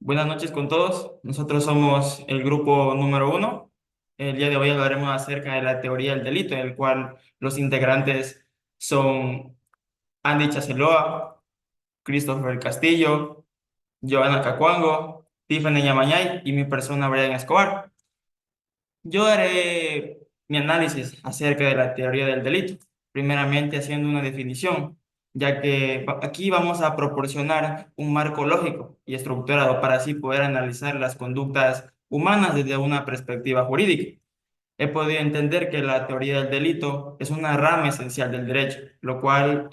Buenas noches con todos. Nosotros somos el grupo número uno. El día de hoy hablaremos acerca de la teoría del delito, en el cual los integrantes son Andy Chaceloa, Christopher Castillo, Joana Cacuango, Tiffany Yamañay y mi persona Brian Escobar. Yo haré mi análisis acerca de la teoría del delito, primeramente haciendo una definición, ya que aquí vamos a proporcionar un marco lógico y estructurado para así poder analizar las conductas humanas desde una perspectiva jurídica. He podido entender que la teoría del delito es una rama esencial del derecho, lo cual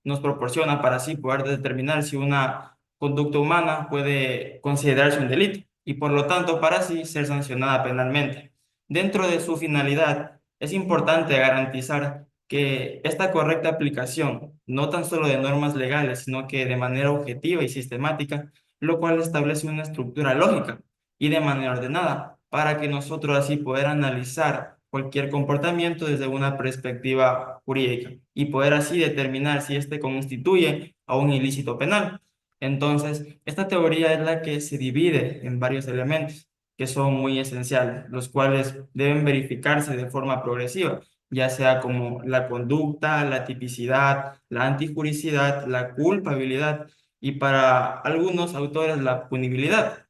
nos proporciona para así poder determinar si una conducta humana puede considerarse un delito y por lo tanto para así ser sancionada penalmente. Dentro de su finalidad, es importante garantizar que esta correcta aplicación, no tan solo de normas legales, sino que de manera objetiva y sistemática, lo cual establece una estructura lógica y de manera ordenada, para que nosotros así poder analizar cualquier comportamiento desde una perspectiva jurídica y poder así determinar si éste constituye a un ilícito penal. Entonces, esta teoría es la que se divide en varios elementos que son muy esenciales, los cuales deben verificarse de forma progresiva, ya sea como la conducta, la tipicidad, la antijuricidad, la culpabilidad y para algunos autores la punibilidad.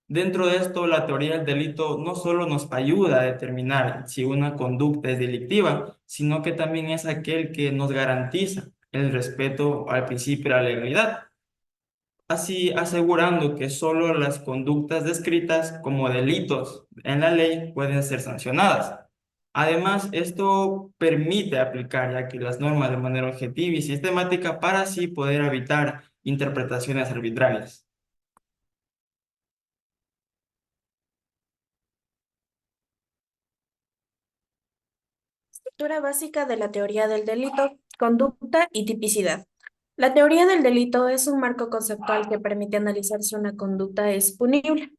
Dentro de esto, la teoría del delito no solo nos ayuda a determinar si una conducta es delictiva, sino que también es aquel que nos garantiza el respeto al principio de la legalidad, así asegurando que solo las conductas descritas como delitos en la ley pueden ser sancionadas. Además, esto permite aplicar ya que las normas de manera objetiva y sistemática para así poder evitar interpretaciones arbitrarias. Estructura básica de la teoría del delito, conducta y tipicidad. La teoría del delito es un marco conceptual que permite analizar si una conducta es punible.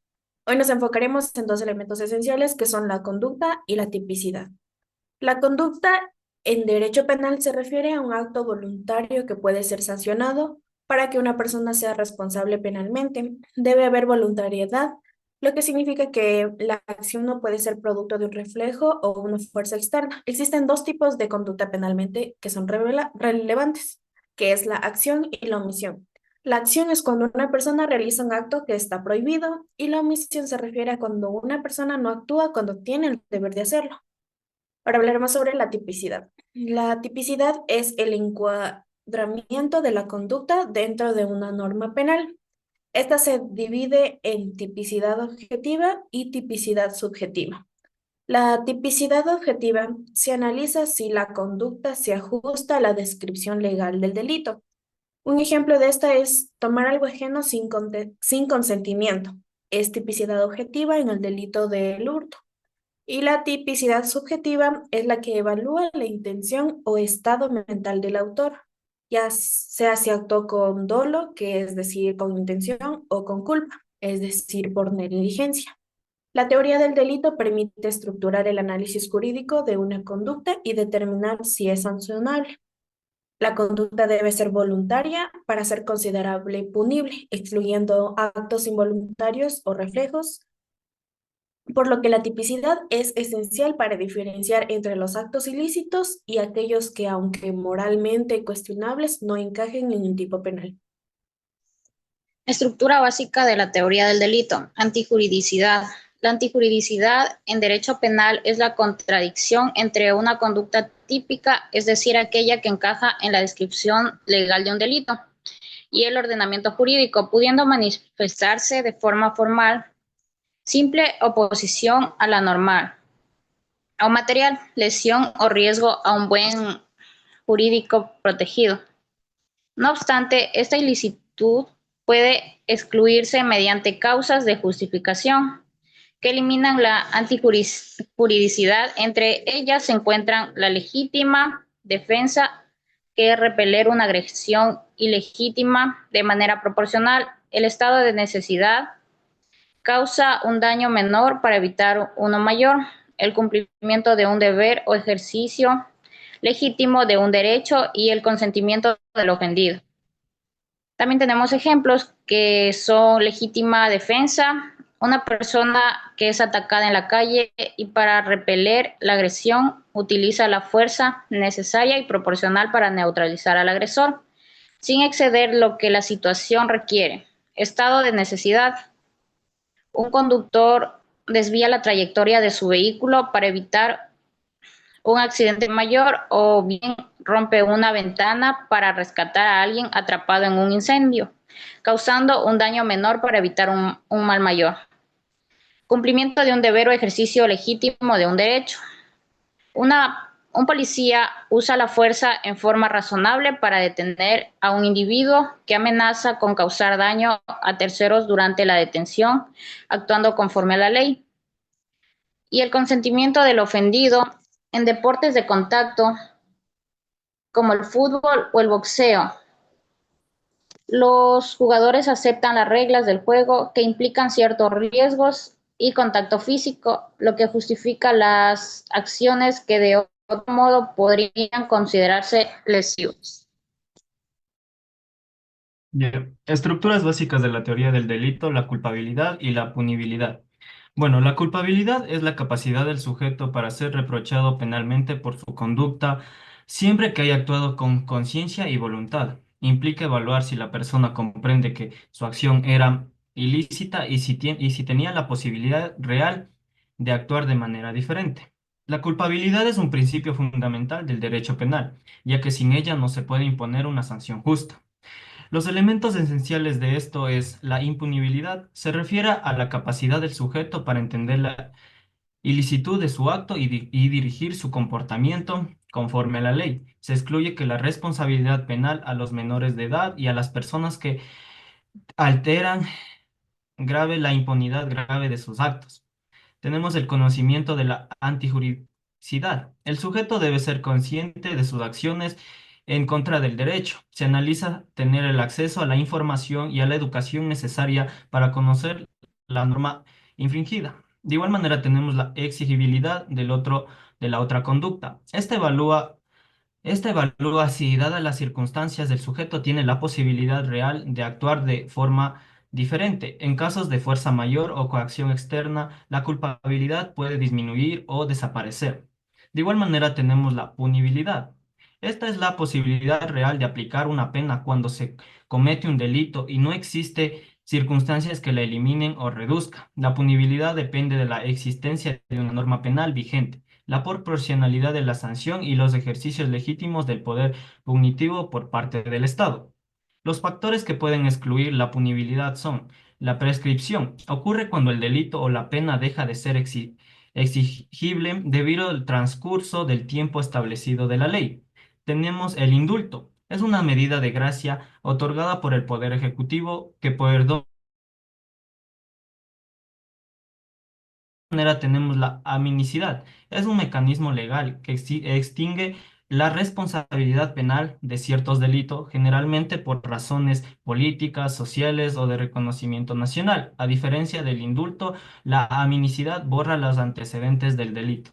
Hoy nos enfocaremos en dos elementos esenciales que son la conducta y la tipicidad. La conducta en derecho penal se refiere a un acto voluntario que puede ser sancionado para que una persona sea responsable penalmente. Debe haber voluntariedad, lo que significa que la acción no puede ser producto de un reflejo o una fuerza externa. Existen dos tipos de conducta penalmente que son relevantes, que es la acción y la omisión. La acción es cuando una persona realiza un acto que está prohibido y la omisión se refiere a cuando una persona no actúa cuando tiene el deber de hacerlo. Ahora hablaremos sobre la tipicidad. La tipicidad es el encuadramiento de la conducta dentro de una norma penal. Esta se divide en tipicidad objetiva y tipicidad subjetiva. La tipicidad objetiva se analiza si la conducta se ajusta a la descripción legal del delito. Un ejemplo de esta es tomar algo ajeno sin consentimiento. Es tipicidad objetiva en el delito del hurto. Y la tipicidad subjetiva es la que evalúa la intención o estado mental del autor, ya sea si actuó con dolo, que es decir, con intención, o con culpa, es decir, por negligencia. La teoría del delito permite estructurar el análisis jurídico de una conducta y determinar si es sancionable. La conducta debe ser voluntaria para ser considerable punible, excluyendo actos involuntarios o reflejos, por lo que la tipicidad es esencial para diferenciar entre los actos ilícitos y aquellos que, aunque moralmente cuestionables, no encajen en un tipo penal. Estructura básica de la teoría del delito. Antijuridicidad. La antijuridicidad en derecho penal es la contradicción entre una conducta típica, es decir, aquella que encaja en la descripción legal de un delito, y el ordenamiento jurídico, pudiendo manifestarse de forma formal, simple oposición a la normal, o material, lesión o riesgo a un buen jurídico protegido. No obstante, esta ilicitud puede excluirse mediante causas de justificación que eliminan la antijuridicidad. Entre ellas se encuentran la legítima defensa, que es repeler una agresión ilegítima de manera proporcional, el estado de necesidad, causa un daño menor para evitar uno mayor, el cumplimiento de un deber o ejercicio legítimo de un derecho y el consentimiento del ofendido. También tenemos ejemplos que son legítima defensa, una persona que es atacada en la calle y para repeler la agresión utiliza la fuerza necesaria y proporcional para neutralizar al agresor, sin exceder lo que la situación requiere. Estado de necesidad. Un conductor desvía la trayectoria de su vehículo para evitar un accidente mayor o bien rompe una ventana para rescatar a alguien atrapado en un incendio, causando un daño menor para evitar un mal mayor. Cumplimiento de un deber o ejercicio legítimo de un derecho. Un policía usa la fuerza en forma razonable para detener a un individuo que amenaza con causar daño a terceros durante la detención, actuando conforme a la ley. Y el consentimiento del ofendido en deportes de contacto como el fútbol o el boxeo. Los jugadores aceptan las reglas del juego que implican ciertos riesgos y contacto físico, lo que justifica las acciones que de otro modo podrían considerarse lesivas. Bien. Estructuras básicas de la teoría del delito, la culpabilidad y la punibilidad. Bueno, la culpabilidad es la capacidad del sujeto para ser reprochado penalmente por su conducta siempre que haya actuado con conciencia y voluntad. Implica evaluar si la persona comprende que su acción era ilícita y si tenía la posibilidad real de actuar de manera diferente. La culpabilidad es un principio fundamental del derecho penal, ya que sin ella no se puede imponer una sanción justa. Los elementos esenciales de esto es la impunibilidad. Se refiere a la capacidad del sujeto para entender la ilicitud de su acto y dirigir su comportamiento conforme a la ley. Se excluye que la responsabilidad penal a los menores de edad y a las personas que alteran grave la impunidad grave de sus actos. Tenemos el conocimiento de la antijuricidad. El sujeto debe ser consciente de sus acciones en contra del derecho. Se analiza tener el acceso a la información y a la educación necesaria para conocer la norma infringida. De igual manera tenemos la exigibilidad de la otra conducta. Esta evalúa si, dadas las circunstancias del sujeto, tiene la posibilidad real de actuar de forma diferente. En casos de fuerza mayor o coacción externa, la culpabilidad puede disminuir o desaparecer. De igual manera, tenemos la punibilidad. Esta es la posibilidad real de aplicar una pena cuando se comete un delito y no existe circunstancias que la eliminen o reduzcan. La punibilidad depende de la existencia de una norma penal vigente, la proporcionalidad de la sanción y los ejercicios legítimos del poder punitivo por parte del Estado. Los factores que pueden excluir la punibilidad son la prescripción. Ocurre cuando el delito o la pena deja de ser exigible debido al transcurso del tiempo establecido de la ley. Tenemos el indulto. Es una medida de gracia otorgada por el Poder Ejecutivo que perdona. Manera tenemos la amnisticidad. Es un mecanismo legal que extingue la responsabilidad penal de ciertos delitos, generalmente por razones políticas, sociales o de reconocimiento nacional. A diferencia del indulto, la amnisticidad borra los antecedentes del delito.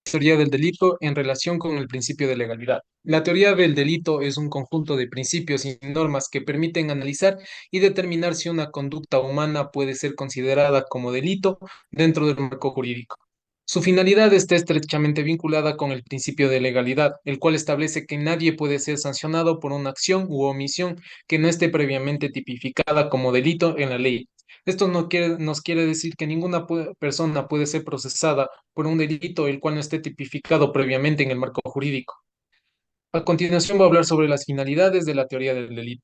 Teoría del delito en relación con el principio de legalidad. La teoría del delito es un conjunto de principios y normas que permiten analizar y determinar si una conducta humana puede ser considerada como delito dentro del marco jurídico. Su finalidad está estrechamente vinculada con el principio de legalidad, el cual establece que nadie puede ser sancionado por una acción u omisión que no esté previamente tipificada como delito en la ley. Esto nos quiere decir que ninguna persona puede ser procesada por un delito el cual no esté tipificado previamente en el marco jurídico. A continuación voy a hablar sobre las finalidades de la teoría del delito.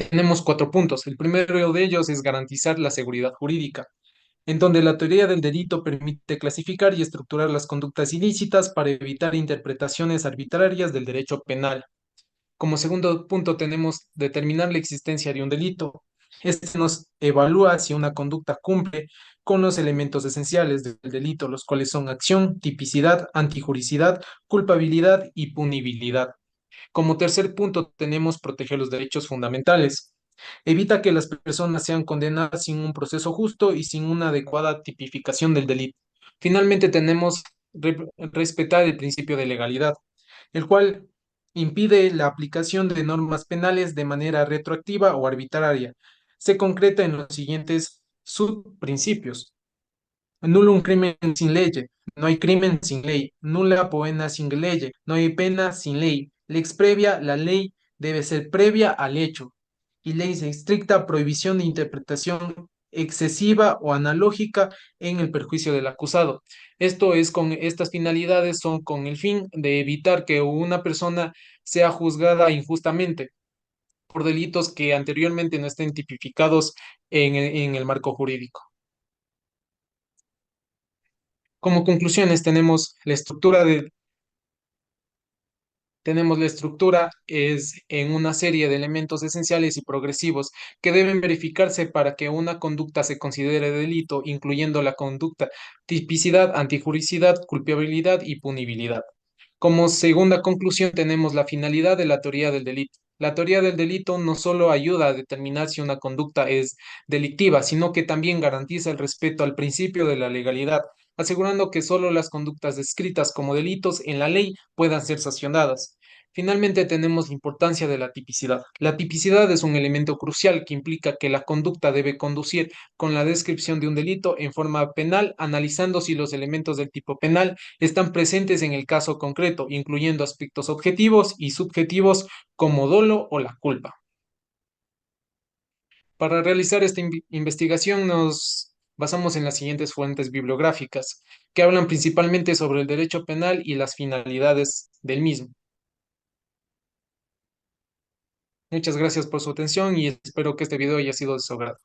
Tenemos 4 puntos. El primero de ellos es garantizar la seguridad jurídica, en donde la teoría del delito permite clasificar y estructurar las conductas ilícitas para evitar interpretaciones arbitrarias del derecho penal. Como segundo punto tenemos determinar la existencia de un delito. Este nos evalúa si una conducta cumple con los elementos esenciales del delito, los cuales son acción, tipicidad, antijuricidad, culpabilidad y punibilidad. Como tercer punto tenemos proteger los derechos fundamentales. Evita que las personas sean condenadas sin un proceso justo y sin una adecuada tipificación del delito. Finalmente tenemos respetar el principio de legalidad, el cual Impide la aplicación de normas penales de manera retroactiva o arbitraria. Se concreta en los siguientes subprincipios. Nulo un crimen sin ley, no hay crimen sin ley. Nula poena sin ley, no hay pena sin ley. Lex previa, la ley debe ser previa al hecho. Y ley de estricta prohibición de interpretación excesiva o analógica en el perjuicio del acusado. Estas finalidades son con el fin de evitar que una persona sea juzgada injustamente por delitos que anteriormente no estén tipificados en el marco jurídico. Como conclusiones tenemos la estructura es en una serie de elementos esenciales y progresivos que deben verificarse para que una conducta se considere delito, incluyendo la conducta, tipicidad, antijuricidad, culpabilidad y punibilidad. Como segunda conclusión tenemos la finalidad de la teoría del delito. La teoría del delito no solo ayuda a determinar si una conducta es delictiva, sino que también garantiza el respeto al principio de la legalidad, asegurando que solo las conductas descritas como delitos en la ley puedan ser sancionadas. Finalmente tenemos la importancia de la tipicidad. La tipicidad es un elemento crucial que implica que la conducta debe conducir con la descripción de un delito en forma penal, analizando si los elementos del tipo penal están presentes en el caso concreto, incluyendo aspectos objetivos y subjetivos como dolo o la culpa. Para realizar esta investigación nos basamos en las siguientes fuentes bibliográficas, que hablan principalmente sobre el derecho penal y las finalidades del mismo. Muchas gracias por su atención y espero que este video haya sido de su agrado.